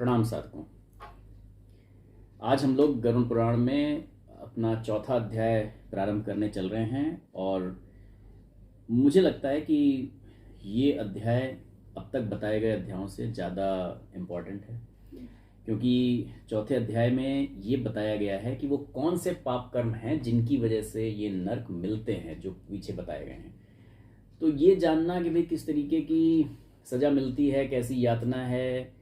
प्रणाम साधकों। आज हम लोग गरुड़ पुराण में अपना चौथा अध्याय प्रारंभ करने चल रहे हैं और मुझे लगता है कि ये अध्याय अब तक बताए गए अध्यायों से ज़्यादा इम्पॉर्टेंट है, क्योंकि चौथे अध्याय में ये बताया गया है कि वो कौन से पाप कर्म हैं जिनकी वजह से ये नरक मिलते हैं जो पीछे बताए गए हैं। तो ये जानना कि भाई किस तरीके की सज़ा मिलती है, कैसी यातना है,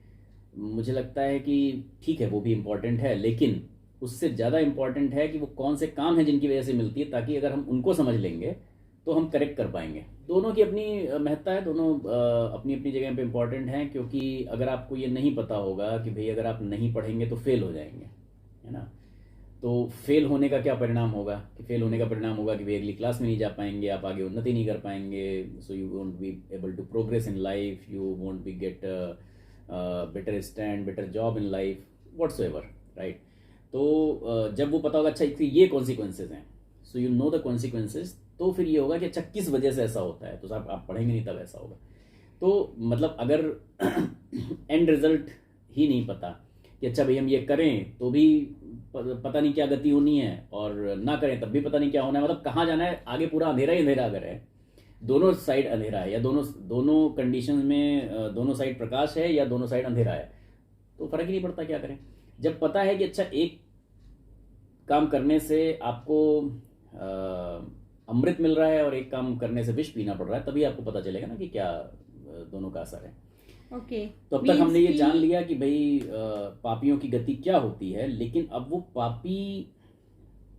मुझे लगता है कि ठीक है वो भी इम्पॉर्टेंट है, लेकिन उससे ज़्यादा इम्पॉर्टेंट है कि वो कौन से काम हैं जिनकी वजह से मिलती है, ताकि अगर हम उनको समझ लेंगे तो हम करेक्ट कर पाएंगे। दोनों की अपनी महत्ता है, दोनों अपनी अपनी जगह पे इम्पॉर्टेंट हैं, क्योंकि अगर आपको ये नहीं पता होगा कि भाई अगर आप नहीं पढ़ेंगे तो फेल हो जाएंगे, है ना। तो फेल होने का क्या परिणाम होगा कि फेल होने का परिणाम होगा कि भाई अगली क्लास में नहीं जा पाएंगे, आप आगे उन्नति नहीं कर पाएंगे, so you won't be able to progress in life, you won't be get better stand, better job in life, whatsoever, right. तो जब वो पता होगा अच्छा ये कॉन्सिक्वेंसेज हैं, so you know the consequences, तो फिर ये होगा कि अच्छा किस वजह से ऐसा होता है, तो साहब आप पढ़ेंगे नहीं तब ऐसा होगा। तो मतलब अगर एंड रिजल्ट ही नहीं पता कि अच्छा भाई हम ये करें तो भी पता नहीं क्या गति होनी है और ना करें तब भी पता नहीं क्या होना है, मतलब कहाँ जाना है, आगे पूरा अंधेरा ही अंधेरा अगर है, दोनों साइड अंधेरा है या दोनों कंडीशन में दोनों साइड प्रकाश है या दोनों साइड अंधेरा है, तो फर्क ही नहीं पड़ता क्या करें। जब पता है कि अच्छा एक काम करने से आपको अमृत मिल रहा है और एक काम करने से विष पीना पड़ रहा है, तभी आपको पता चलेगा ना कि क्या दोनों का असर है। ओके, तो अब तक हमने ये जान लिया कि भाई पापियों की गति क्या होती है, लेकिन अब वो पापी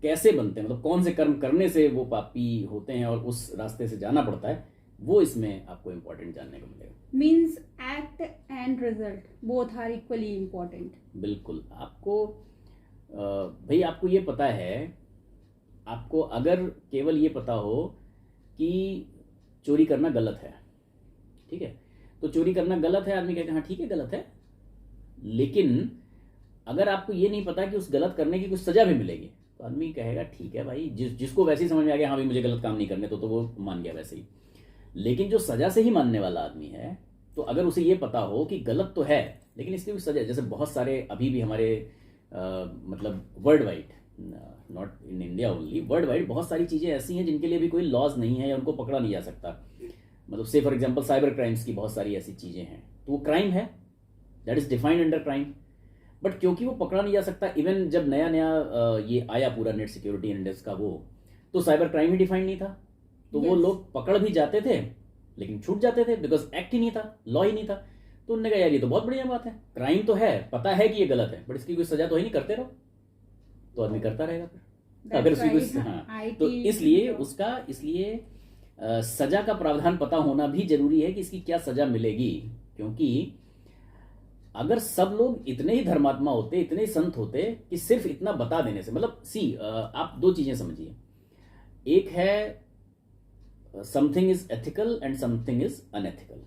कैसे बनते हैं, मतलब कौन से कर्म करने से वो पापी होते हैं और उस रास्ते से जाना पड़ता है, वो इसमें आपको इम्पोर्टेंट जानने को मिलेगा। Means act and result both are equally important. बिल्कुल। आपको भाई आपको ये पता है, आपको अगर केवल ये पता हो कि चोरी करना गलत है, ठीक है, तो चोरी करना गलत है, आदमी कहता है हाँ ठीक है गलत है, लेकिन अगर आपको ये नहीं पता कि उस गलत करने की कुछ सजा भी मिलेगी, तो आदमी कहेगा ठीक है भाई, जिसको वैसे ही समझ में आ गया हाँ भाई मुझे गलत काम नहीं करने, तो वो मान गया वैसे ही। लेकिन जो सजा से ही मानने वाला आदमी है, तो अगर उसे ये पता हो कि गलत तो है लेकिन इसकी भी सजा, जैसे बहुत सारे अभी भी हमारे मतलब world wide, not in India only, world wide बहुत सारी चीज़ें ऐसी हैं जिनके लिए भी कोई लॉज नहीं है या उनको पकड़ा नहीं जा सकता। मतलब से फॉर एग्जांपल साइबर क्राइम्स की बहुत सारी ऐसी चीज़ें हैं, तो वो क्राइम है, that is defined under crime, but क्योंकि वो पकड़ा नहीं जा सकता, इवन जब नया नया ये आया पूरा नेट सिक्योरिटी इंडेक्स का वो, तो साइबर क्राइम ही डिफाइंड नहीं था, तो वो लोग पकड़ भी जाते थे लेकिन छूट जाते थे, बिकॉज एक्ट ही नहीं था, लॉ ही नहीं था। तो उन्होंने कहा यार ये तो बहुत बढ़िया बात है, क्राइम तो है, पता है कि ये गलत है, बट इसकी कोई सजा तो ही नहीं, करते रहो, तो आदमी करता रहेगा फिर अगर उसकी कोई हाँ। तो इसलिए सजा का प्रावधान पता होना भी जरूरी है कि इसकी क्या सजा मिलेगी, क्योंकि अगर सब लोग इतने ही धर्मात्मा होते, इतने ही संत होते कि सिर्फ इतना बता देने से, मतलब आप दो चीजें समझिए, एक है something is ethical and something is unethical,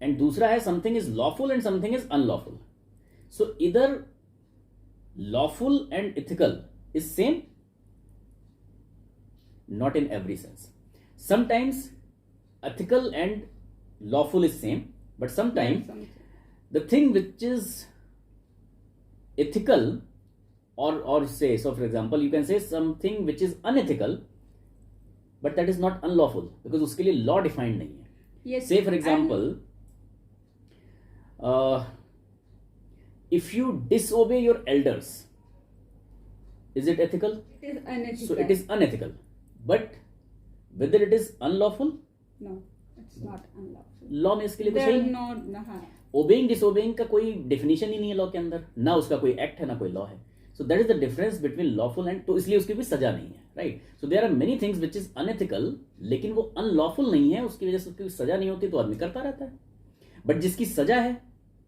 and दूसरा है something is lawful and something is unlawful. So इधर lawful and ethical is same, not in every sense. Sometimes ethical and lawful is same, but sometimes the thing which is ethical or say, so for example you can say something which is unethical but that is not unlawful because उसके लिए law defined नहीं है। Yes, say for example if you disobey your elders, is it ethical? It is unethical. So it is unethical. But whether it is unlawful? No, it's not unlawful. Law में इसके लिए कुछ There है not हाँ. Obeying disobeying का कोई definition ही नहीं है लॉ के अंदर, ना उसका कोई एक्ट है ना कोई लॉ है। So that is the difference between lawful and, तो इसलिए उसकी भी सजा नहीं है, right. So there are many things which is unethical, लेकिन वो अनलॉफुल नहीं है, उसकी वजह से उसकी सजा नहीं होती, तो आदमी करता रहता है। बट जिसकी सजा है,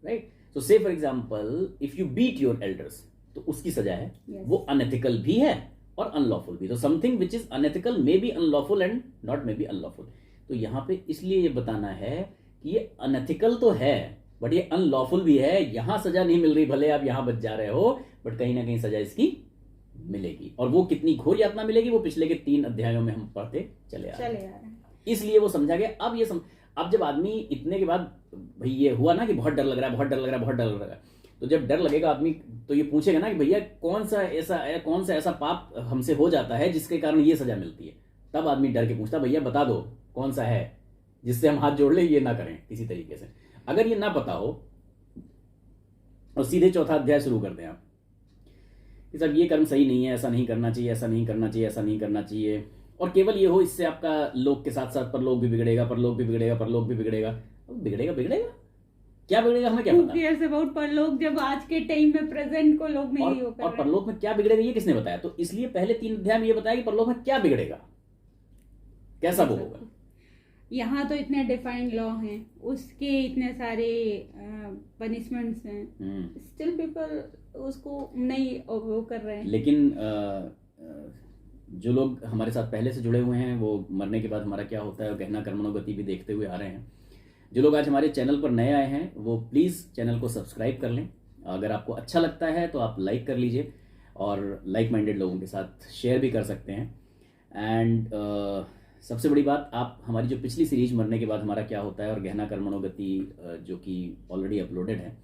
right, so say for example if you beat your elders, तो उसकी सजा है, वो अनएथिकल भी है और अनलॉफुल भी। तो something which is unethical may be unlawful and not may be unlawful. तो यहाँ पे इसलिए ये बताना है कि ये अनएथिकल तो है बट ये अनलॉफुल भी है, यहां सजा नहीं मिल रही, भले आप यहां बच जा रहे हो, बट कहीं ना कहीं सजा इसकी मिलेगी, और वो कितनी घोर यातना मिलेगी वो पिछले के 3 अध्यायों में हम पढ़ते चले आ रहे हैं। इसलिए वो समझा गया। अब जब आदमी इतने के बाद भाई ये हुआ ना कि बहुत डर लग रहा है, बहुत डर लग रहा है, बहुत डर लग रहा है, तो जब डर लगेगा आदमी तो ये पूछेगा ना कि भैया कौन सा ऐसा पाप हमसे हो जाता है जिसके कारण ये सजा मिलती है। तब आदमी डर के पूछता भैया बता दो कौन सा है जिससे हम हाथ जोड़ ले ये ना करें किसी तरीके से। अगर ये ना पता हो और सीधे चौथा अध्याय शुरू कर दें आप कि सब ये कर्म सही नहीं है, ऐसा नहीं करना चाहिए, ऐसा नहीं करना चाहिए, ऐसा नहीं करना चाहिए, और केवल ये हो इससे आपका लोक के साथ साथ परलोक भी बिगड़ेगा, परलोक भी बिगड़ेगा, परलोक भी बिगड़ेगा। बिगड़ेगा बिगड़ेगा क्या बिगड़ेगा हमें क्या Who पता। cares about परलोक जब आज के टाइम में प्रेजेंट को लोग नहीं हो कर और रहे। परलोक में क्या बिगड़ेगा ये किसने बताया? तो इसलिए पहले 3 अध्याय में ये बताया कि परलोक में क्या बिगड़ेगा, कैसा वो होगा। यहाँ तो इतने डिफाइंड लॉ हैं, उसके इतने सारे पनिशमेंट्स हैं, स्टिल पीपल उसको नहीं वो कर रहे हैं। लेकिन जो लोग हमारे साथ पहले से जुड़े हुए हैं वो मरने के बाद हमारा क्या होता है और गहना कर्मणो गति भी देखते हुए आ रहे हैं। जो लोग आज हमारे चैनल पर नए आए हैं वो प्लीज़ चैनल को सब्सक्राइब कर लें। अगर आपको अच्छा लगता है तो आप लाइक कर लीजिए और लाइक माइंडेड लोगों के साथ शेयर भी कर सकते हैं। एंड सबसे बड़ी बात, आप हमारी जो पिछली सीरीज मरने के बाद हमारा क्या होता है और गहना कर्मणो गति जो कि ऑलरेडी अपलोडेड है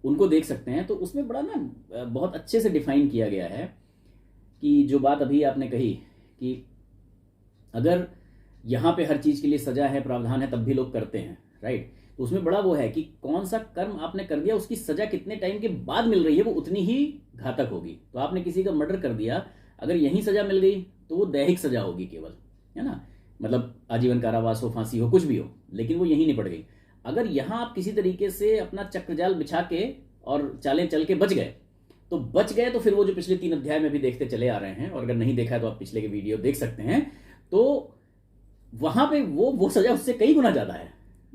उनको देख सकते हैं। तो उसमें बड़ा ना बहुत अच्छे से डिफाइन किया गया है कि जो बात अभी आपने कही कि अगर यहाँ पे हर चीज़ के लिए सजा है, प्रावधान है, तब भी लोग करते हैं, राइट। तो उसमें बड़ा वो है कि कौन सा कर्म आपने कर दिया उसकी सजा कितने टाइम के बाद मिल रही है वो उतनी ही घातक होगी। तो आपने किसी का मर्डर कर दिया, अगर यही सजा मिल गई तो वो दैहिक सजा होगी केवल, है ना, मतलब आजीवन कारावास हो, फांसी हो, कुछ भी हो, लेकिन वो यहीं निपट गई। अगर यहाँ आप किसी तरीके से अपना चक्रजाल बिछा के और चालें चल के बच गए तो फिर वो जो पिछले 3 अध्याय में भी देखते चले आ रहे हैं, और अगर नहीं देखा है तो आप पिछले के वीडियो देख सकते हैं, तो वहां पे वो सजा उससे कई गुना ज्यादा है।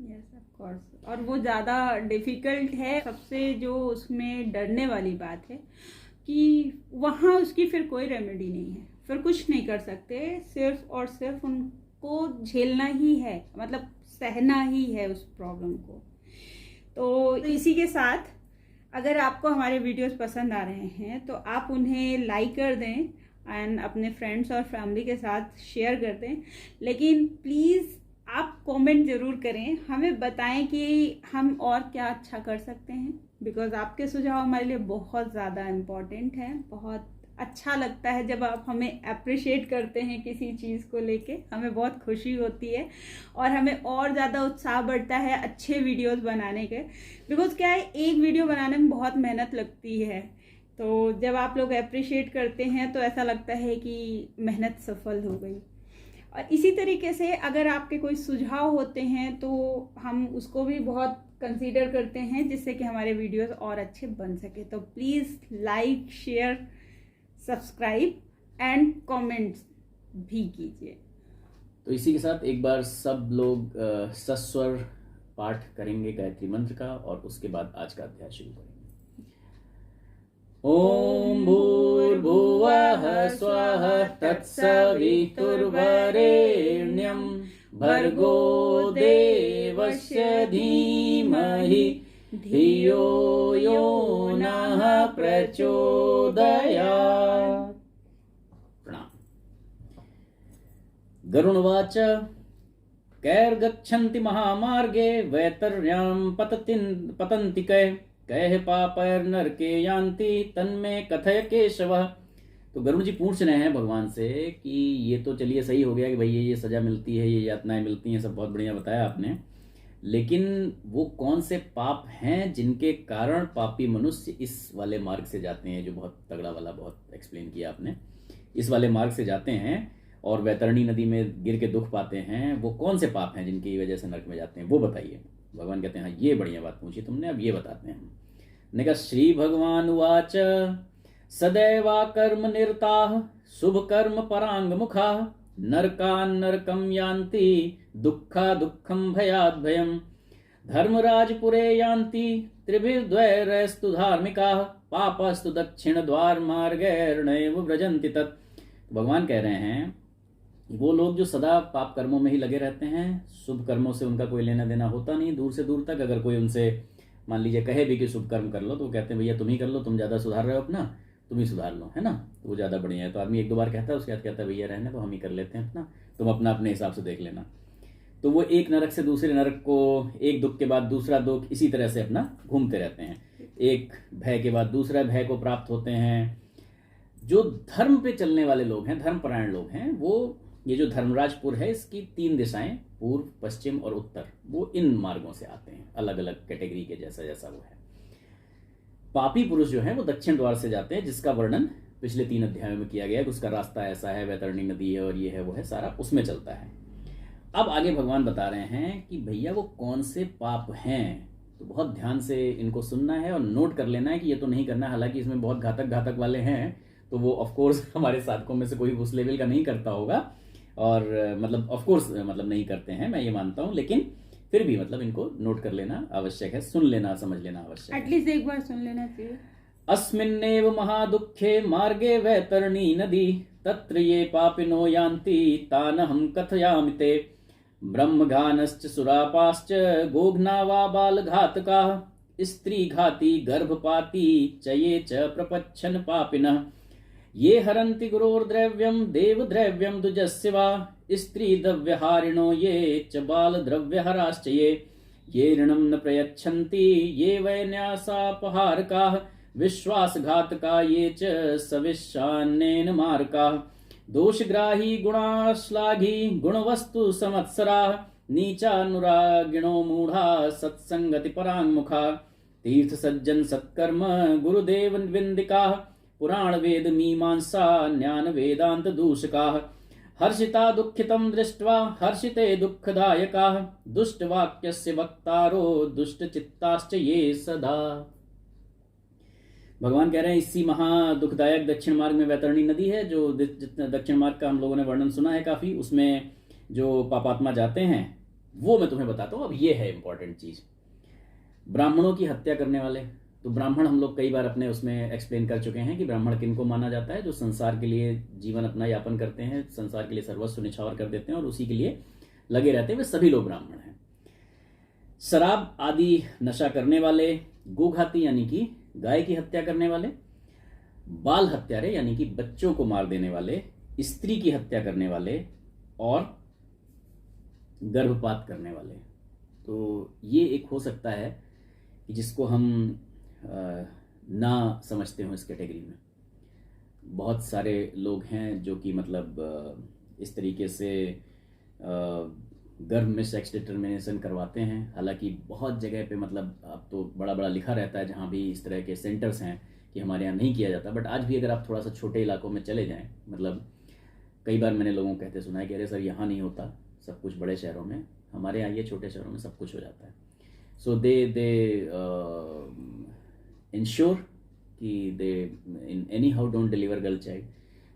यस ऑफ कोर्स, और वो ज़्यादा डिफिकल्ट है। सबसे जो उसमें डरने वाली बात है कि वहाँ उसकी फिर कोई रेमेडी नहीं है, फिर कुछ नहीं कर सकते, सिर्फ और सिर्फ उनको झेलना ही है, मतलब सहना ही है उस प्रॉब्लम को। तो इसी के साथ अगर आपको हमारे वीडियोस पसंद आ रहे हैं तो आप उन्हें लाइक कर दें एंड अपने फ्रेंड्स और फैमिली के साथ शेयर कर दें। लेकिन प्लीज़ आप कमेंट ज़रूर करें, हमें बताएं कि हम और क्या अच्छा कर सकते हैं, बिकॉज़ आपके सुझाव हमारे लिए बहुत ज़्यादा इम्पॉर्टेंट है। बहुत अच्छा लगता है जब आप हमें अप्रिशिएट करते हैं किसी चीज़ को लेके, हमें बहुत खुशी होती है और हमें और ज़्यादा उत्साह बढ़ता है अच्छे वीडियोस बनाने के। बिकॉज़ क्या है, एक वीडियो बनाने में बहुत मेहनत लगती है, तो जब आप लोग अप्रिशिएट करते हैं तो ऐसा लगता है कि मेहनत सफल हो गई। और इसी तरीके से अगर आपके कोई सुझाव होते हैं तो हम उसको भी बहुत कंसीडर करते हैं, जिससे कि हमारे वीडियोस और अच्छे बन सके। तो please like, share, subscribe and comments भी कीजिए। तो इसी के साथ एक बार सब लोग सस्वर पाठ करेंगे गायत्री मंत्र का और उसके बाद आज का अध्याय शुरू करेंगे। ओम भूर्भुवः स्वः तत्सवितुर्वरेण्यं भर्गो देवस्य धीमहि धियो यो नः प्रचोदयात्। प्रणाम। गरुणवाच कैर्गच्छन्ति महामार्गे वैतर्यां पतन्ति कैः पापैर्नरके यान्ति तन्मे कथय केशवः। तो गरुड़ जी पूछ रहे हैं भगवान से कि ये तो चलिए सही हो गया कि भाई ये सजा मिलती है, ये यातनाएं मिलती हैं, सब बहुत बढ़िया बताया आपने, लेकिन वो कौन से पाप हैं जिनके कारण पापी मनुष्य इस वाले मार्ग से जाते हैं, जो बहुत तगड़ा वाला बहुत एक्सप्लेन किया आपने, इस वाले मार्ग से जाते हैं और वैतरणी नदी में गिर के दुख पाते हैं, वो कौन से पाप हैं जिनकी वजह से नरक में जाते हैं, वो बताइए। भगवान कहते हैं हाँ ये बढ़िया बात पूछी तुमने, अब ये बताते हैं। ने कहा श्री भगवान उवाच सदैवा कर्म निरताः शुभ कर्म परांग मुखा नरकान्नरकं यान्ति दुःखा दुःखं भयात् भयम् धर्मराजपुरे यान्ति त्रिभिर्द्वैरस्तु धार्मिकाः पापस्तु दक्षिण द्वार मार्गैर्नैव व्रजन्ति तत्। भगवान कह रहे हैं वो लोग जो सदा पाप कर्मों में ही लगे रहते हैं, शुभ कर्मों से उनका कोई लेना देना होता नहीं, दूर से दूर तक। अगर कोई उनसे मान लीजिए कहे भी कि शुभ कर्म कर लो तो वो कहते हैं भैया तुम ही कर लो, तुम ज़्यादा सुधार रहे हो अपना, तुम ही सुधार लो, है ना, तो वो ज़्यादा बढ़िया है। तो आदमी 1-2 बार कहता है, उसके बाद कहता है भैया रहने तो हम ही कर लेते हैं अपना, तुम अपना अपने हिसाब से देख लेना। तो वो एक नरक से दूसरे नरक को, एक दुख के बाद दूसरा दुख, इसी तरह से अपना घूमते रहते हैं। एक भय के बाद दूसरा भय को प्राप्त होते हैं। जो धर्म पे चलने वाले लोग हैं, धर्मपरायण लोग हैं, वो ये जो धर्मराजपुर है इसकी 3 दिशाएं, पूर्व, पश्चिम और उत्तर, वो इन मार्गों से आते हैं, अलग अलग कैटेगरी के, जैसा जैसा वो है। पापी पुरुष जो है वो दक्षिण द्वार से जाते हैं, जिसका वर्णन पिछले 3 अध्यायों में किया गया है कि उसका रास्ता ऐसा है, वैतरणी नदी है और ये है वो है, सारा उसमें चलता है। अब आगे भगवान बता रहे हैं कि भैया वो कौन से पाप हैं, तो बहुत ध्यान से इनको सुनना है और नोट कर लेना है कि ये तो नहीं करना है। हालांकि इसमें बहुत घातक घातक वाले हैं, तो वो ऑफ कोर्स हमारे साधकों में से कोई उस लेवल का नहीं करता होगा, और मतलब ऑफ कोर्स मतलब नहीं करते हैं, मैं ये मानता हूँ, लेकिन फिर भी मतलब इनको नोट कर लेना आवश्यक है, सुन लेना, समझ लेना आवश्यक है। एटलीस्ट एक बार सुन लेना चाहिए। अस्मिन्नेव महादुःखे मार्गे वैतरणी नदी तत्र ये पापिनो यान्ति तानहं कथयामि ते ब्रह्मघानश्च सुरापाश्च गोघ्ना वा बालघातकाः स्त्रीघाती गर्भपाती च ये च प्रपच्छन् पापिनः ये हरन्ति गुरोर्द्रव्यं देवद्रव्यं दुजस्य वा स्त्रीद्रव्यहारिणो ये च बालद्रव्यहराश्च ये ऋणं न प्रयच्छन्ति ये वै न्यासापहारकाः विश्वासघातका ये च सविश्वान्नेन मारकाः दोषग्राही गुणाश्लाघी गुणवस्तु संवत्सराः नीचानुरागिणो मूढ़ा सत्संगति पराङ्मुखा तीर्थ सज्जन सत्कर्म गुरुदेव विन्दिकाः पुराण वेद मीमांसा ज्ञान वेदांत दूषकाः हर्षिता दुःखितं दृष्ट्वा हर्षिते दुःखदायकाः दुष्टवाक्यस्य वक्तारो दुष्टचित्ताश्च ये सदा। भगवान कह रहे हैं इसी महा दुखदायक दक्षिण मार्ग में वैतरणी नदी है, जो दक्षिण मार्ग का हम लोगों ने वर्णन सुना है काफी, उसमें जो पापात्मा जाते हैं वो मैं तुम्हें बताता हूँ। अब ये है इंपॉर्टेंट चीज, ब्राह्मणों की हत्या करने वाले। तो ब्राह्मण हम लोग कई बार अपने उसमें एक्सप्लेन कर चुके हैं कि ब्राह्मण किनको माना जाता है, जो संसार के लिए जीवन अपना यापन करते हैं, संसार के लिए सर्वस्व निछावर कर देते हैं और उसी के लिए लगे रहते हैं, वे सभी लोग ब्राह्मण हैं। शराब आदि नशा करने वाले, गोघाती यानी कि गाय की हत्या करने वाले, बाल हत्यारे यानी कि बच्चों को मार देने वाले, स्त्री की हत्या करने वाले और गर्भपात करने वाले। तो ये एक हो सकता है कि जिसको हम ना समझते हो इस कैटेगरी में। बहुत सारे लोग हैं जो कि मतलब इस तरीके से गर्भ में सेक्स डिटर्मिनेशन करवाते हैं। हालांकि बहुत जगह पे मतलब अब तो बड़ा बड़ा लिखा रहता है जहाँ भी इस तरह के सेंटर्स हैं कि हमारे यहाँ नहीं किया जाता, बट आज भी अगर आप थोड़ा सा छोटे इलाकों में चले जाएं, मतलब कई बार मैंने लोगों को कहते सुना है कि अरे सर यहाँ नहीं होता सब कुछ बड़े शहरों में, हमारे यहाँ ये छोटे शहरों में सब कुछ हो जाता है। सो दे इंश्योर कि they in anyhow don't deliver girl child.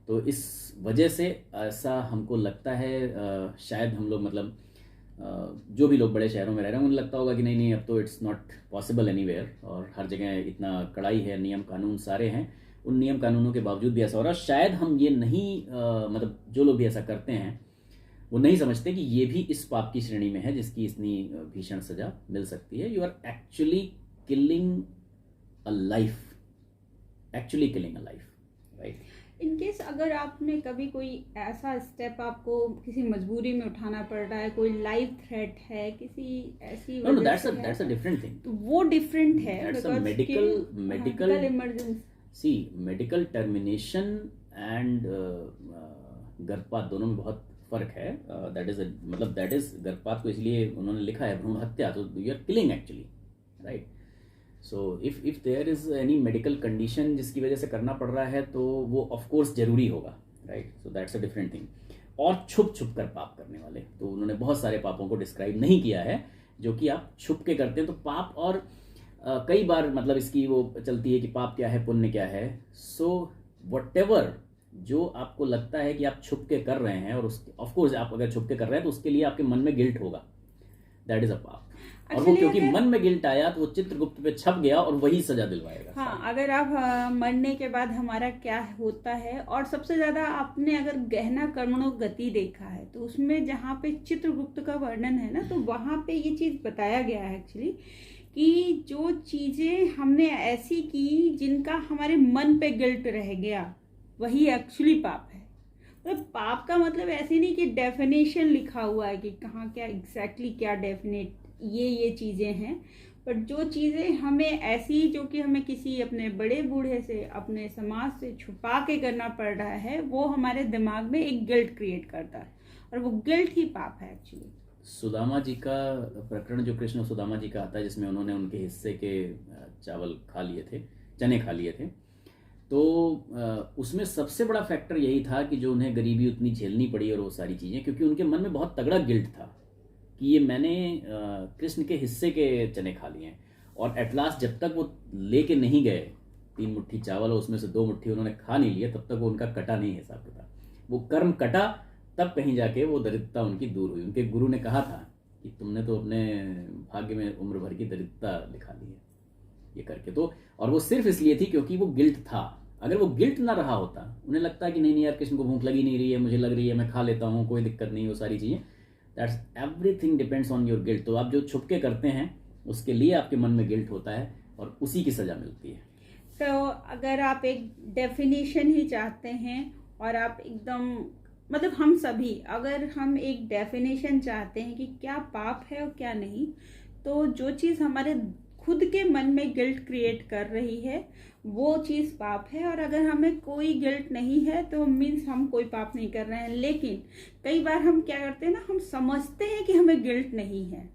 तो इस वजह से ऐसा हमको लगता है, शायद हम लोग मतलब जो भी लोग बड़े शहरों में रह रहे हैं उन्हें लगता होगा कि नहीं अब तो इट्स नॉट पॉसिबल एनीवेयर, और हर जगह इतना कड़ाई है, नियम कानून सारे हैं, उन नियम कानूनों के बावजूद भी ऐसा हो रहा है। शायद हम ये नहीं मतलब जो लोग भी ऐसा करते हैं वो नहीं समझते कि ये भी इस पाप की श्रेणी में है जिसकी इतनी भीषण सजा मिल सकती है। You are actually killing a life, actually killing a life, right. In case अगर आपने कभी कोई ऐसा स्टेप आपको किसी मजबूरी में उठाना पड़ रहा है, कोई लाइफ थ्रेट है, किसी ऐसी दैट्स अ डिफरेंट थिंग, तो वो डिफरेंट है, medical emergency. See medical termination and गर्भपात दोनों में बहुत फर्क है। दैट इज गर्भपात को इसलिए उन्होंने लिखा है भ्रूण हत्या, तो you are killing actually, right. So if there is any medical condition जिसकी वजह से करना पड़ रहा है तो वो ऑफ कोर्स जरूरी होगा, right. So that's a different thing. और छुप छुप कर पाप करने वाले, तो उन्होंने बहुत सारे पापों को डिस्क्राइब नहीं किया है जो कि आप छुप के करते हैं। तो पाप और कई बार मतलब इसकी वो चलती है कि पाप क्या है पुण्य क्या है। सो व्हाटएवर जो आपको लगता है कि आप छुप के कर रहे हैं, और उसके ऑफ कोर्स आप अगर छुप के कर रहे हैं तो उसके लिए आपके मन में गिल्ट होगा, दैट इज अ पाप। और वो क्योंकि मन में गिल्ट आया तो वो चित्रगुप्त पे छप गया और वही सजा दिलवाएगा। हाँ, अगर आप मरने के बाद हमारा क्या होता है, और सबसे ज्यादा आपने अगर गहना कर्मणों गति देखा है तो उसमें जहाँ पे चित्रगुप्त का वर्णन है ना, तो वहां पे ये चीज बताया गया है एक्चुअली कि जो चीजें हमने ऐसी की जिनका हमारे मन पे गिल्ट रह गया वही एक्चुअली पाप है। मतलब पाप का मतलब ऐसे नहीं कि डेफिनेशन लिखा हुआ है कि कहाँ क्या एग्जैक्टली क्या डेफिनेट ये चीज़ें हैं, बट जो चीज़ें हमें ऐसी जो कि हमें किसी अपने बड़े बूढ़े से अपने समाज से छुपा के करना पड़ रहा है, वो हमारे दिमाग में एक गिल्ट क्रिएट करता है, और वो गिल्ट ही पाप है एक्चुअली। सुदामा जी का प्रकरण जो कृष्ण और सुदामा जी का आता है, जिसमें उन्होंने उनके हिस्से के चावल खा लिए थे, चने खा लिए थे, तो उसमें सबसे बड़ा फैक्टर यही था कि जो उन्हें गरीबी उतनी झेलनी पड़ी और वो सारी चीज़ें, क्योंकि उनके मन में बहुत तगड़ा गिल्ट था कि ये मैंने कृष्ण के हिस्से के चने खा लिए हैं। और एट लास्ट जब तक वो लेके नहीं गए 3 मुट्ठी चावल और उसमें से 2 मुट्ठी उन्होंने खा नहीं लिए, तब तक वो उनका कटा नहीं हिसाब किताब, वो कर्म कटा, तब कहीं जाके वो दरिद्रता उनकी दूर हुई। उनके गुरु ने कहा था कि तुमने तो अपने भाग्य में उम्र भर की दरिद्रता लिखा ली है ये करके। तो और वो सिर्फ इसलिए थी क्योंकि वो गिल्ट था। अगर वो गिल्ट ना रहा होता, उन्हें लगता है कि नहीं यार कृष्ण को भूख लगी नहीं रही है, मुझे लग रही है, मैं खा लेता हूँ, कोई दिक्कत नहीं, वो सारी चीज़ें, that's everything depends on your guilt. तो आप जो छुप के करते हैं उसके लिए आपके मन में गिल्ट होता है और उसी की सजा मिलती है। तो अगर आप एक डेफिनेशन ही चाहते हैं और आप एकदम मतलब हम सभी अगर हम एक डेफिनेशन चाहते हैं कि क्या पाप है और क्या नहीं, तो जो चीज़ हमारे खुद के मन में गिल्ट क्रिएट कर रही है वो चीज़ पाप है। और अगर हमें कोई गिल्ट नहीं है तो मीन्स हम कोई पाप नहीं कर रहे हैं। लेकिन कई बार हम क्या करते हैं ना, हम समझते हैं कि हमें गिल्ट नहीं है,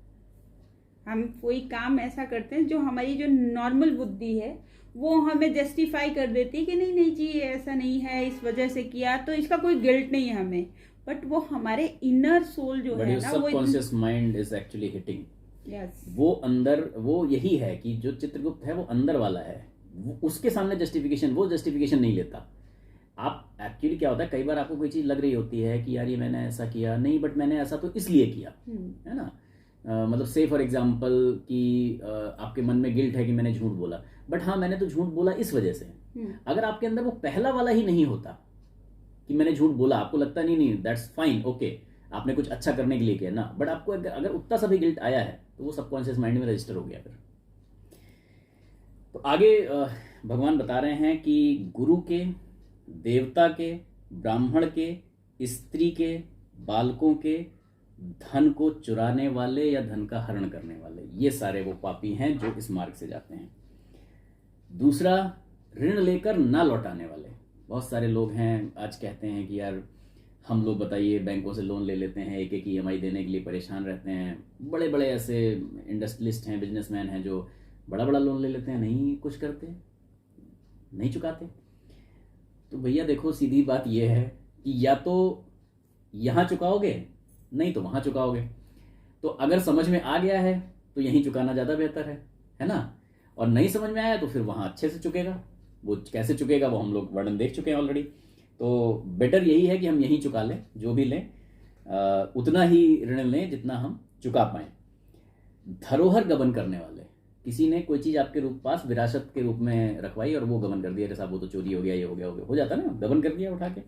हम कोई काम ऐसा करते हैं जो हमारी जो नॉर्मल बुद्धि है वो हमें जस्टिफाई कर देती है कि नहीं नहीं जी ऐसा नहीं है, इस वजह से किया तो इसका कोई गिल्ट नहीं है हमें। बट वो हमारे इनर सोल जो है ना, वो subconscious mind is actually hitting. Yes, वो अंदर, वो यही है कि जो चित्रगुप्त है वो अंदर वाला है, वो उसके सामने जस्टिफिकेशन, वो जस्टिफिकेशन नहीं लेता। आप एक्चुअली क्या होता है, कई बार आपको कोई चीज़ लग रही होती है कि यार ये मैंने ऐसा किया नहीं, बट मैंने ऐसा तो इसलिए किया, है ना। मतलब से फॉर एग्जाम्पल कि आपके मन में गिल्ट है कि मैंने झूठ बोला, बट हाँ मैंने तो झूठ बोला इस वजह से। अगर आपके अंदर वो पहला वाला ही नहीं होता कि मैंने झूठ बोला, आपको लगता नहीं दैट्स फाइन, ओके आपने कुछ अच्छा करने के लिए किया ना, बट आपको अगर उतना सा भी गिल्ट आया है तो वो सबकॉन्शियस माइंड में रजिस्टर हो गया। फिर तो आगे भगवान बता रहे हैं कि गुरु के, देवता के, ब्राह्मण के, स्त्री के, बालकों के, धन को चुराने वाले या धन का हरण करने वाले, ये सारे वो पापी हैं जो इस मार्ग से जाते हैं। दूसरा, ऋण लेकर ना लौटाने वाले। बहुत सारे लोग हैं आज कहते हैं कि यार हम लोग बताइए बैंकों से लोन ले लेते हैं, एक एक EMI देने के लिए परेशान रहते हैं। बड़े बड़े ऐसे इंडस्ट्रियलिस्ट हैं, बिजनेसमैन हैं जो बड़ा बड़ा लोन ले लेते हैं, नहीं कुछ करते, नहीं चुकाते। तो भैया देखो सीधी बात यह है कि या तो यहाँ चुकाओगे, नहीं तो वहाँ चुकाओगे। तो अगर समझ में आ गया है तो यहीं चुकाना ज़्यादा बेहतर है ना। और नहीं समझ में आया तो फिर वहाँ अच्छे से चुकेगा। वो कैसे चुकेगा वो हम लोग वर्णन देख चुके हैं ऑलरेडी। तो बेटर यही है कि हम यहीं चुका लें, जो भी लें उतना ही ऋण लें जितना हम चुका पाएं। धरोहर गबन करने वाले, किसी ने कोई चीज़ आपके पास विरासत के रूप में रखवाई और वो गबन कर दिया, साहब वो तो चोरी हो गया, ये हो जाता ना, गबन कर दिया उठा के।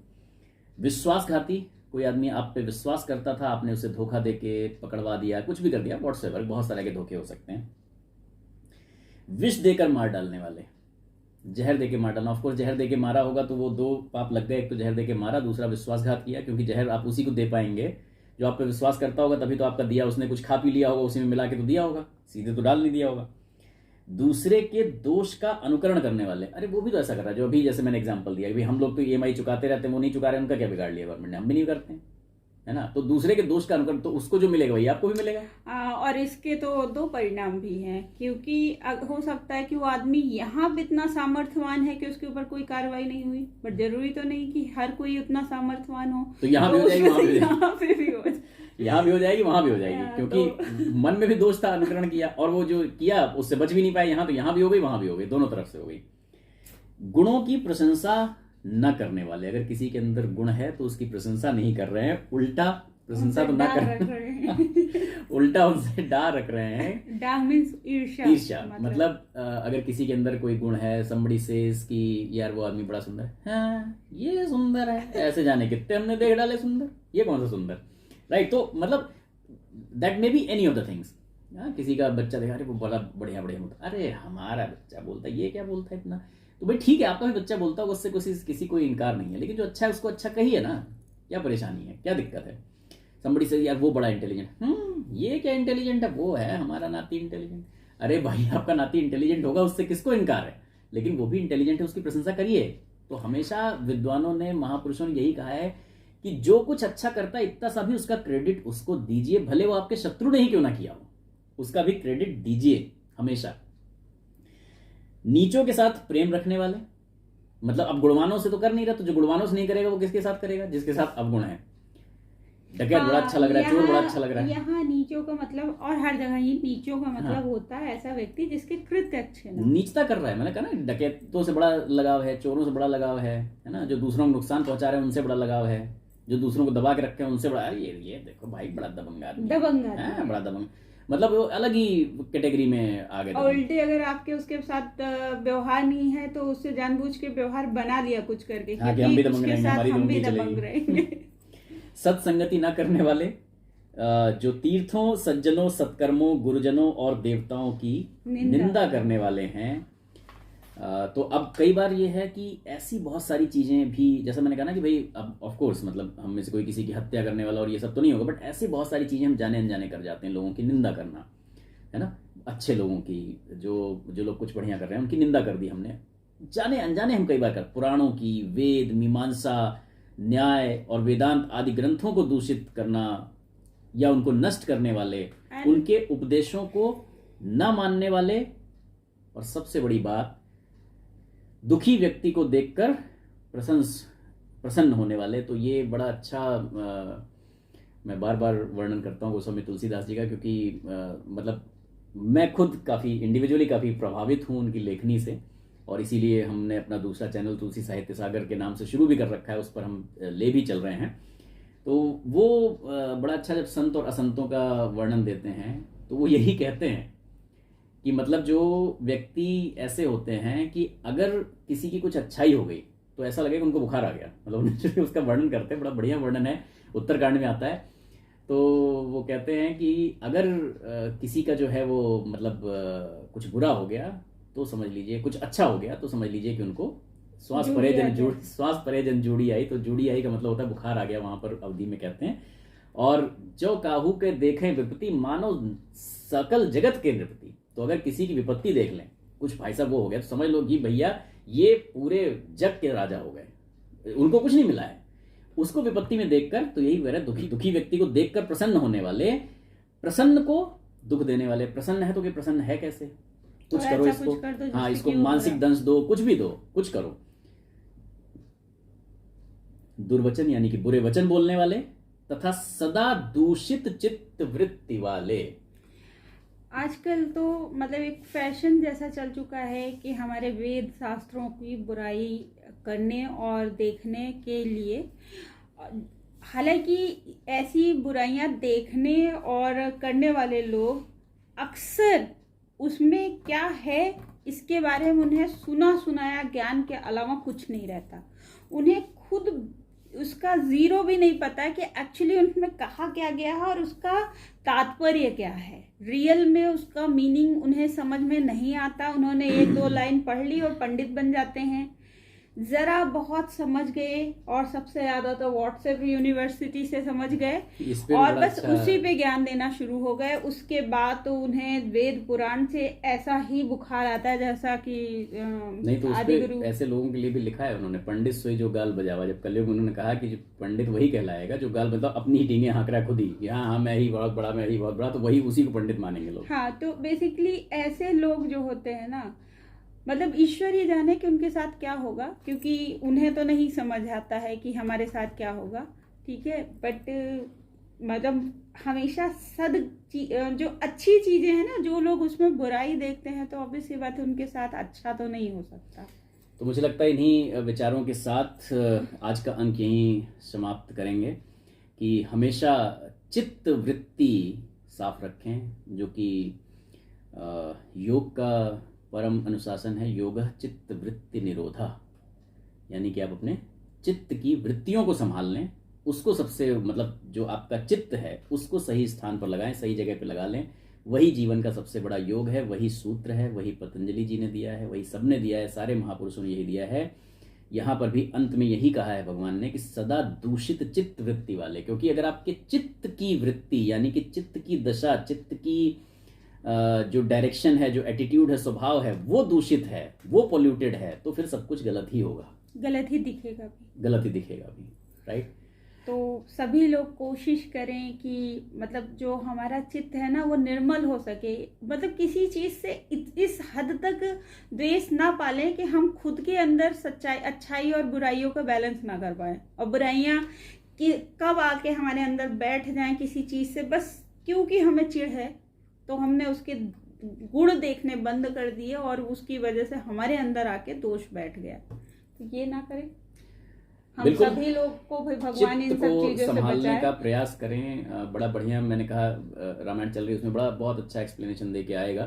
विश्वासघाती, कोई आदमी आप पे विश्वास करता था, आपने उसे धोखा देके पकड़वा दिया, कुछ भी कर दिया, व्हाट्सएवर, बहुत सारे के धोखे हो सकते हैं। विष देकर मार डालने वाले, जहर देके मार डालना। ऑफकोर्स जहर देके मारा होगा तो वो 2 पाप लग गए, एक तो जहर देके मारा, दूसरा विश्वासघात किया, क्योंकि जहर आप उसी को दे पाएंगे जो आप पे विश्वास करता होगा, तभी तो आपका दिया उसने कुछ खा पी लिया होगा, उसी में मिला के तो दिया होगा, सीधे तो डाल नहीं दिया होगा। दूसरे के दोष का अनुकरण करने वाले, अरे वो भी तो ऐसा कर रहा है, जो अभी जैसे मैंने एग्जांपल दिया, अभी हम लोग तो EMI चुकाते रहते हैं, वो नहीं चुका रहे, उनका क्या बिगाड़ लिया गवर्नमेंट ने, हम भी नहीं करते हैं, है ना। तो दूसरे के दोष का अनुकरण, तो उसको जो मिलेगा वही आपको भी मिलेगा। और इसके तो 2 परिणाम भी हैं, क्योंकि हो सकता है कि वो आदमी यहाँ भी इतना सामर्थ्यवान है कि उसके ऊपर कोई कार्रवाई नहीं हुई, बट जरूरी तो नहीं कि हर कोई उतना सामर्थ्यवान हो, तो यहाँ भी हो जाएगी, वहां भी यहाँ पे भी हो जाएगी, यहाँ भी हो जाएगी, वहां भी हो जाएगी, क्योंकि मन में भी दोष था, अनुकरण किया, और वो जो किया उससे बच भी नहीं पाए, यहाँ तो यहाँ भी हो गई, वहां भी हो गई, दोनों तरफ से हो गई। गुणों की प्रशंसा न करने वाले, अगर किसी के अंदर गुण है तो उसकी प्रशंसा नहीं कर रहे हैं, उल्टा प्रशंसा तो ना कर रहे हैं उल्टा उनसे डाह रख रहे हैं। डाह मींस ईर्ष्या। मतलब अगर किसी के अंदर कोई गुण है, somebody says कि यार वो आदमी बड़ा सुंदर है, हाँ ये सुंदर है, ऐसे जाने कितने हमने देख डाले सुंदर, ये कौन सा सुंदर, राइट। तो मतलब that may be any of the things. किसी का बच्चा देखा, अरे वो बड़ा बढ़िया बोलता, अरे हमारा बच्चा बोलता है, ये क्या बोलता है इतना, तो भाई ठीक है आपका भी बच्चा बोलता होगा, उससे किसी को इनकार नहीं है, लेकिन जो अच्छा है उसको अच्छा कहिए ना, क्या परेशानी है, क्या दिक्कत है? somebody से यार वो बड़ा इंटेलिजेंट, ये क्या इंटेलिजेंट है, वो है हमारा नाती इंटेलिजेंट। अरे भाई आपका नाती इंटेलिजेंट होगा, उससे किसको इनकार है, लेकिन वो भी इंटेलिजेंट है, उसकी प्रशंसा करिए। तो हमेशा विद्वानों ने, महापुरुषों ने यही कहा है कि जो कुछ अच्छा करता है इतना सा भी उसका क्रेडिट उसको दीजिए, भले वो आपके शत्रु ने ही क्यों ना किया हो, उसका भी क्रेडिट दीजिए हमेशा। नीचों के साथ प्रेम रखने वाले, मतलब अब गुणवानों से तो कर नहीं रहा, तो जो गुणवानों से नहीं करेगा वो किसके साथ करेगा? जिसके साथ अवगुण है। डकैत बड़ा अच्छा लग रहा है, चोर बड़ा अच्छा लग रहा है। यहाँ नीचों का मतलब, और हर जगह ही नीचों का मतलब होता है ऐसा व्यक्ति जिसके कृत्य अच्छे ना। नीचता कर रहा है, मैंने कहा ना, डकैतों से बड़ा लगाव है, चोरों से बड़ा लगाव है ना, जो दूसरों को नुकसान पहुंचा रहे हैं उनसे बड़ा लगाव है, जो दूसरों को दबा के रखे हैं उनसे बड़ा। ये देखो भाई बड़ा दबंग आदमी, बड़ा दबंग, मतलब वो अलग ही कैटेगरी में आ गए। उल्टे अगर आपके उसके साथ व्यवहार नहीं है तो उससे जानबूझ के व्यवहार बना लिया कुछ करके, कि हम भी दबंग रहेंगे। सत्संगति ना करने वाले, जो तीर्थों, सज्जनों, सत्कर्मों, गुरुजनों और देवताओं की निंदा करने वाले हैं। तो अब कई बार ये है कि ऐसी बहुत सारी चीजें भी, जैसा मैंने कहा ना कि भाई अब ऑफ कोर्स मतलब हम में से कोई किसी की हत्या करने वाला और ये सब तो नहीं होगा, बट ऐसी बहुत सारी चीजें हम जाने अनजाने कर जाते हैं। लोगों की निंदा करना, है ना, अच्छे लोगों की, जो लोग कुछ बढ़िया कर रहे हैं उनकी निंदा कर दी हमने, जाने अनजाने हम कई बार कर। पुराणों की, वेद, मीमांसा, न्याय और वेदांत आदि ग्रंथों को दूषित करना या उनको नष्ट करने वाले, उनके उपदेशों को न मानने वाले, और सबसे बड़ी बात, दुखी व्यक्ति को देखकर प्रसन्न होने वाले। तो ये बड़ा अच्छा मैं बार बार वर्णन करता हूँ गोस्वामी तुलसीदास जी का, क्योंकि मतलब मैं खुद काफ़ी इंडिविजुअली काफ़ी प्रभावित हूँ उनकी लेखनी से, और इसीलिए हमने अपना दूसरा चैनल तुलसी साहित्य सागर के नाम से शुरू भी कर रखा है, उस पर हम ले भी चल रहे हैं। तो वो बड़ा अच्छा जब संत और असंतों का वर्णन देते हैं तो वो यही कहते हैं कि मतलब जो व्यक्ति ऐसे होते हैं कि अगर किसी की कुछ अच्छाई हो गई तो ऐसा लगेगा उनको बुखार आ गया, मतलब उसका वर्णन करते हैं, बड़ा बढ़िया वर्णन है, उत्तरकांड में आता है। तो वो कहते हैं कि अगर किसी का जो है वो मतलब कुछ बुरा हो गया तो समझ लीजिए, कुछ अच्छा हो गया तो समझ लीजिए कि उनको श्वास परे जन जूड़ी आई। तो जूड़ी आई का मतलब होता है बुखार आ गया, वहां पर अवधि में कहते हैं। और जो काहू के देखें विपत्ति, मानो सकल जगत के नृपति। तो अगर किसी की विपत्ति देख लें, कुछ भाई साहब वो हो गया, तो समझ लो कि भैया ये पूरे जग के राजा हो गए, उनको कुछ नहीं मिला है। उसको विपत्ति में देखकर, तो यही वह दुखी व्यक्ति को देखकर प्रसन्न होने वाले, प्रसन्न को दुख देने वाले। प्रसन्न है तो कि प्रसन्न है कैसे, कुछ करो इसको, हाँ इसको मानसिक दंश दो, कुछ भी दो, कुछ करो। दुर्वचन यानी कि बुरे वचन बोलने वाले, तथा सदा दूषित चित्त वृत्ति वाले। आजकल तो मतलब एक फैशन जैसा चल चुका है कि हमारे वेद शास्त्रों की बुराई करने और देखने के लिए, हालांकि ऐसी बुराइयां देखने और करने वाले लोग अक्सर उसमें क्या है इसके बारे में उन्हें सुना सुनाया ज्ञान के अलावा कुछ नहीं रहता। उन्हें खुद उसका जीरो भी नहीं पता है कि एक्चुअली उनमें कहा क्या गया है और उसका तात्पर्य क्या है। रियल में उसका मीनिंग उन्हें समझ में नहीं आता। उन्होंने 1-2 लाइन पढ़ ली और पंडित बन जाते हैं। जरा बहुत समझ गए, और सबसे ज्यादा तो व्हाट्सएप यूनिवर्सिटी से समझ गए और बस उसी पे ज्ञान देना शुरू हो गए। उसके बाद तो उन्हें वेद पुराण से ऐसा ही बुखार आता है जैसा कि नहीं, तो उसपे ऐसे लोगों के लिए भी लिखा है उन्होंने, पंडित सोई जो गाल बजावा। जब कलयुग में उन्होंने कहा कि पंडित वही कहलाएगा जो गाल बजावा, अपनी ही टींगे हाँक रहा है खुद ही, हाँ मैं ही बहुत बड़ा, मैं ही बहुत बड़ा, तो वही उसी को पंडित मानेंगे लोग। हाँ, तो बेसिकली ऐसे लोग जो होते हैं ना, मतलब ईश्वर ही जाने कि उनके साथ क्या होगा, क्योंकि उन्हें तो नहीं समझ आता है कि हमारे साथ क्या होगा, ठीक है। बट मतलब हमेशा जो अच्छी चीजें हैं ना, जो लोग उसमें बुराई देखते हैं, तो ऑब्वियस सी बात है उनके साथ अच्छा तो नहीं हो सकता। तो मुझे लगता है इन्हीं विचारों के साथ आज का अंक यहीं समाप्त करेंगे कि हमेशा चित्त वृत्ति साफ रखें, जो कि योग का परम अनुशासन है। योगः चित्त वृत्ति निरोधा, यानी कि आप अपने चित्त की वृत्तियों को संभाल लें, उसको सबसे मतलब जो आपका चित्त है उसको सही स्थान पर लगाएं, सही जगह पर लगा लें। वही जीवन का सबसे बड़ा योग है, वही सूत्र है, वही पतंजलि जी ने दिया है, वही सबने दिया है, सारे महापुरुषों ने यही दिया है यहाँ पर भी अंत में यही कहा है भगवान ने कि सदा दूषित चित्त वृत्ति वाले, क्योंकि अगर आपके चित्त की वृत्ति यानी कि चित्त की दशा, चित्त की जो डायरेक्शन है, जो एटीट्यूड है, स्वभाव है, वो दूषित है, वो पोल्यूटेड है, तो फिर सब कुछ गलत ही होगा, गलत ही दिखेगा भी, गलत ही दिखेगा भी, राइट। तो सभी लोग कोशिश करें कि मतलब जो हमारा चित्त है ना वो निर्मल हो सके, मतलब किसी चीज़ से इस हद तक द्वेष ना पालें कि हम खुद के अंदर सच्चाई, अच्छाई और बुराइयों का बैलेंस ना कर पाएं, और बुराइयां कि कब आके हमारे अंदर बैठ जाएं किसी चीज़ से, बस क्योंकि हमें चिढ़ है तो हमने उसके गुण देखने बंद कर दिए और उसकी वजह से हमारे अंदर आके दोष बैठ गया। तो ये ना करें, हम सभी लोग को भी भगवान इन सब चीजों से संभालने का प्रयास करें। बड़ा बढ़िया, मैंने कहा रामायण चल रही है उसमें बड़ा बहुत अच्छा एक्सप्लेनेशन दे के आएगा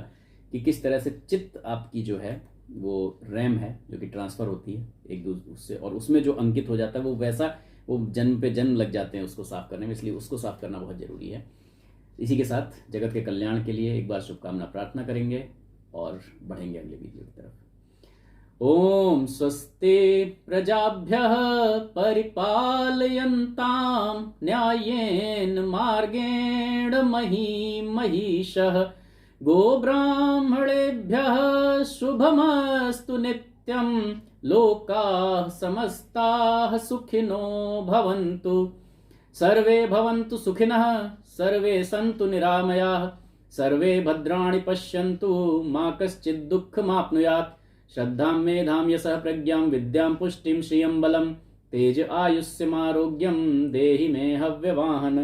कि किस तरह से चित्त आपकी जो है वो रैम है जो कि ट्रांसफर होती है एक दूसरे उससे, और उसमें जो अंकित हो जाता है वो वैसा वो जन्म पे जन्म लग जाते हैं उसको साफ करने में, इसलिए उसको साफ करना बहुत जरूरी है। इसी के साथ जगत के कल्याण के लिए एक बार शुभकामना प्रार्थना करेंगे और बढ़ेंगे अगले वीडियो की तरफ। ओम स्वस्ति प्रजाभ्यः परिपालयन्तां न्यायेन मार्गेण महिषः गोब्राह्मणेभ्यः शुभमस्तु नित्यं लोकाः समस्ताः सुखिनो भवन्तु सर्वे भवन्तु सुखिनः सर्वे सन्तु निरामयाः सर्वे भद्राणि पश्यन्तु मा कश्चित् दुःखमाप्नुयात् श्रद्धां मेधां यशः प्रज्ञां विद्यां पुष्टिं श्रियं बलं तेज आयुष्यमारोग्यं देहि मे हव्यवाहन।